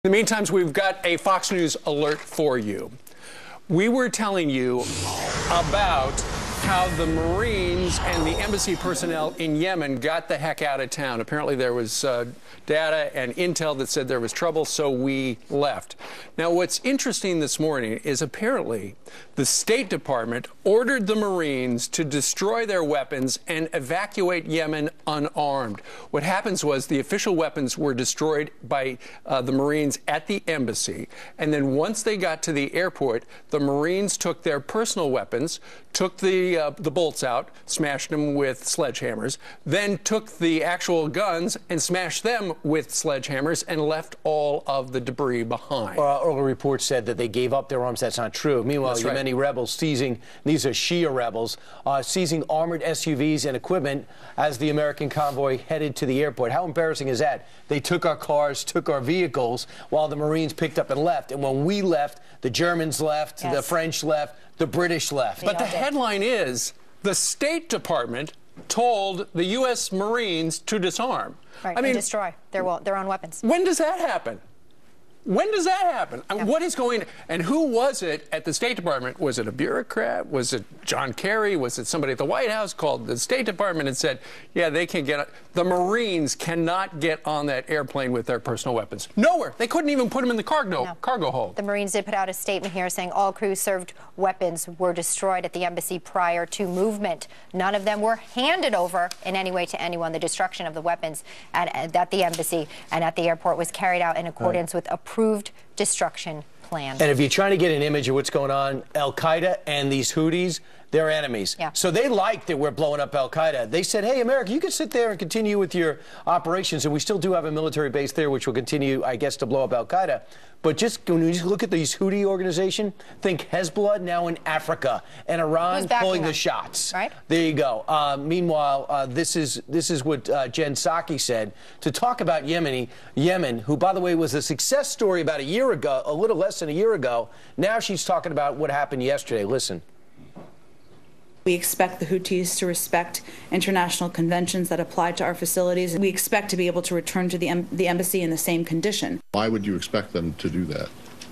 In the meantime, we've got a Fox News alert for you. We were telling you about how the Marines and the embassy personnel in Yemen got the heck out of town. Apparently there was data and intel that said there was trouble, so we left. Now, what's interesting this morning is apparently the State Department ordered the Marines to destroy their weapons and evacuate Yemen unarmed. What happens was the official weapons were destroyed by the Marines at the embassy, and then once they got to the airport, the Marines took their personal weapons, took the bolts out, smashed them with sledgehammers, then took the actual guns and smashed them with sledgehammers and left all of the debris behind. Earlier reports said that they gave up their arms. That's not true. Meanwhile, Yemeni rebels seizing, these are Shia rebels, seizing armored SUVs and equipment as the American convoy headed to the airport. How embarrassing is that? They took our cars, took our vehicles, while the Marines picked up and left. And when we left, the Germans left, the French left, the British left. But the headline is, the State Department told the U.S. Marines to disarm. Right, and destroy their own weapons. When does that happen? When does that happen? Yeah. What is going on? And who was it at the State Department? Was it a bureaucrat? Was it John Kerry? Was it somebody at the White House called the State Department and said, yeah, they can get, the Marines cannot get on that airplane with their personal weapons? Nowhere. They couldn't even put them in the cargo hold. The Marines did put out a statement here saying all crew-served weapons were destroyed at the embassy prior to movement. None of them were handed over in any way to anyone. The destruction of the weapons at the embassy and at the airport was carried out in accordance with approved destruction plan. And if you're trying to get an image of what's going on, Al-Qaeda and these Houthis, they're enemies. Yeah. So they like that we're blowing up Al-Qaeda. They said, hey, America, you can sit there and continue with your operations, and we still do have a military base there, which will continue, I guess, to blow up Al-Qaeda. But just when you look at these Houthi organization, think Hezbollah now in Africa, and Iran pulling the shots. Right. There you go. Meanwhile, this is what Jen Psaki said to talk about Yemen, who, by the way, was a success story about a year ago, a little less than a year ago. Now she's talking about what happened yesterday. Listen. We expect the Houthis to respect international conventions that apply to our facilities, and we expect to be able to return to the embassy in the same condition. Why would you expect them to do that?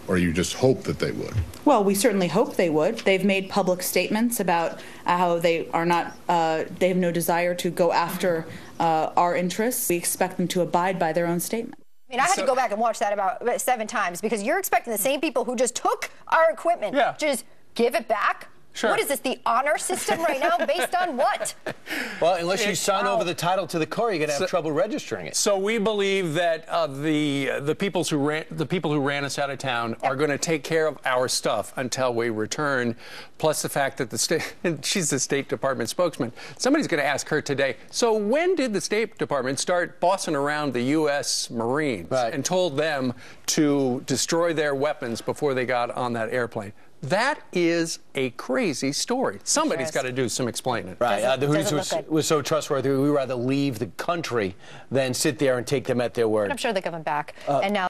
Or you just hope that they would? Well, we certainly hope they would. They've made public statements about how they are not, they have no desire to go after our interests. We expect them to abide by their own statement. I mean, I had to go back and watch that about 7 times because you're expecting the same people who just took our equipment to just give it back? Sure. What is this, the honor system right now? Based on what? Well, unless you sign over the title to the car, you're going to have trouble registering it. So we believe that the people who ran us out of town are going to take care of our stuff until we return. Plus the fact that she's the State Department spokesman. Somebody's going to ask her today. So when did the State Department start bossing around the U.S. Marines and told them to destroy their weapons before they got on that airplane? That is a crazy story. Somebody's got to do some explaining. Right. The Houthis was so trustworthy, we'd rather leave the country than sit there and take them at their word. I'm sure they'll give them back. And now